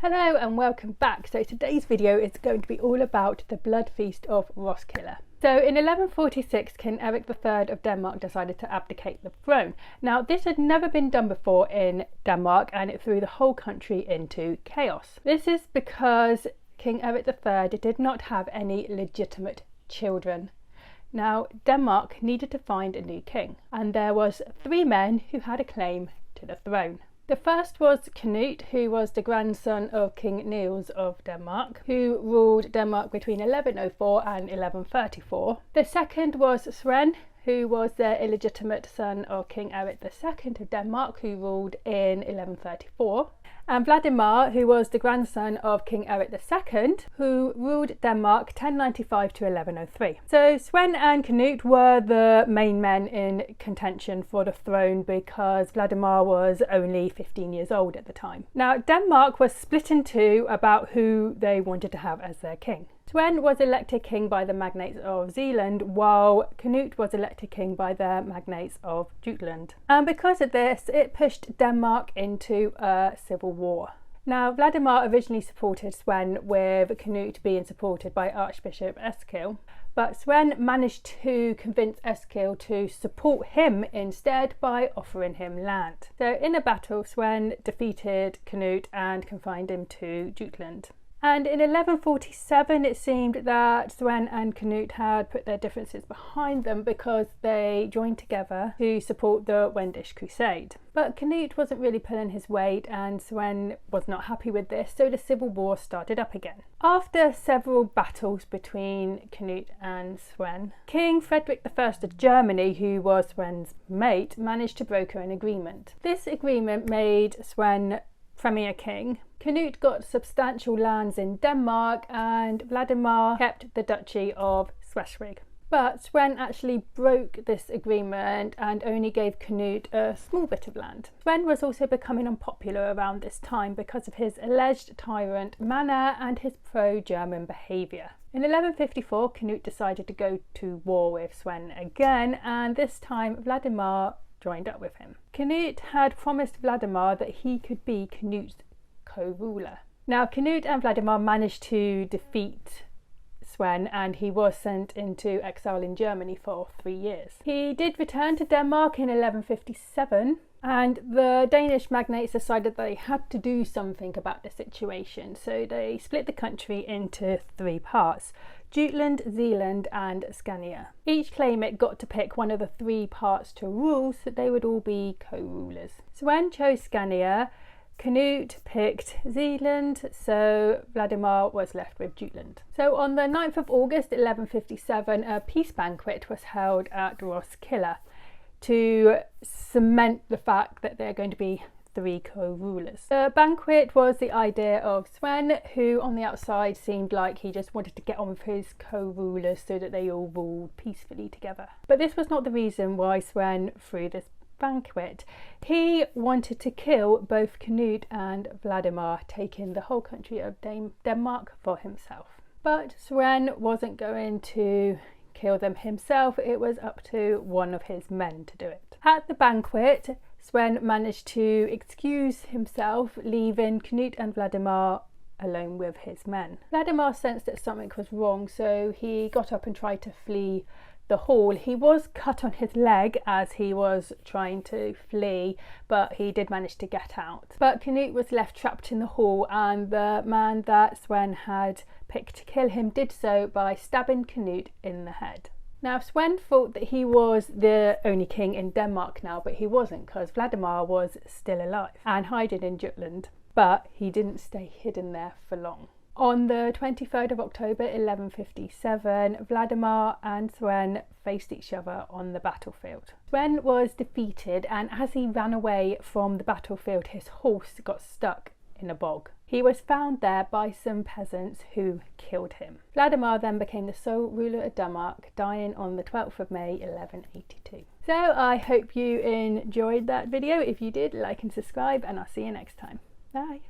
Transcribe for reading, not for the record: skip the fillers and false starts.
Hello and welcome back. So today's video is going to be all about the blood feast of Roskilde. So in 1146, King Eric III of Denmark decided to abdicate the throne. Now this had never been done before in Denmark and it threw the whole country into chaos. This is because King Eric III did not have any legitimate children. Now Denmark needed to find a new king and there was three men who had a claim to the throne. The first was Canute, who was the grandson of King Niels of Denmark, who ruled Denmark between 1104 and 1134. The second was Sven, who was the illegitimate son of King Eric II of Denmark, who ruled in 1134. And Vladimir, who was the grandson of King Eric II, who ruled Denmark 1095 to 1103. So Sven and Canute were the main men in contention for the throne because Vladimir was only 15 years old at the time. Now Denmark was split in two about who they wanted to have as their king. Sven was elected king by the magnates of Zealand, while Canute was elected king by the magnates of Jutland. And because of this, it pushed Denmark into a civil war. Now, Vladimir originally supported Sven, with Canute being supported by Archbishop Eskil, but Sven managed to convince Eskil to support him instead by offering him land. So in a battle, Sven defeated Canute and confined him to Jutland. And in 1147 it seemed that Sven and Canute had put their differences behind them because they joined together to support the Wendish Crusade. But Canute wasn't really pulling his weight and Sven was not happy with this, so the civil war started up again. After several battles between Canute and Sven, King Frederick I of Germany, who was Sven's mate, managed to broker an agreement. This agreement made Sven Premier King. Canute got substantial lands in Denmark and Vladimir kept the Duchy of Schleswig. But Sven actually broke this agreement and only gave Canute a small bit of land. Sven was also becoming unpopular around this time because of his alleged tyrant manner and his pro-German behaviour. In 1154, Canute decided to go to war with Sven again, and this time Vladimir joined up with him. Canute had promised Vladimir that he could be Canute's co-ruler. Now Canute and Vladimir managed to defeat Sven and he was sent into exile in Germany for 3 years. He did return to Denmark in 1157 and the Danish magnates decided they had to do something about the situation, so they split the country into three parts: Jutland, Zealand and Scania. Each claim it got to pick one of the three parts to rule, so they would all be co-rulers. Sven chose Scania, Canute picked Zealand, so Vladimir was left with Jutland. So on the 9th of August 1157, a peace banquet was held at Roskilde to cement the fact that there are going to be three co-rulers. The banquet was the idea of Sven, who on the outside seemed like he just wanted to get on with his co-rulers so that they all ruled peacefully together. But this was not the reason why Sven threw this banquet. He wanted to kill both Canute and Vladimir, taking the whole country of Denmark for himself. But Sven wasn't going to kill them himself, it was up to one of his men to do it. At the banquet, Sven managed to excuse himself, leaving Canute and Vladimir alone with his men. Vladimir sensed that something was wrong, so he got up and tried to flee the hall. He was cut on his leg as he was trying to flee, but he did manage to get out. But Canute was left trapped in the hall and the man that Sven had picked to kill him did so by stabbing Canute in the head. Now Sven thought that he was the only king in Denmark now, but he wasn't, because Vladimir was still alive and hiding in Jutland, but he didn't stay hidden there for long. On the 23rd of October 1157, Vladimir and Sven faced each other on the battlefield. Sven was defeated and as he ran away from the battlefield, his horse got stuck in a bog. He was found there by some peasants who killed him. Vladimir then became the sole ruler of Denmark, dying on the 12th of May 1182. So I hope you enjoyed that video. If you did, like and subscribe and I'll see you next time. Bye.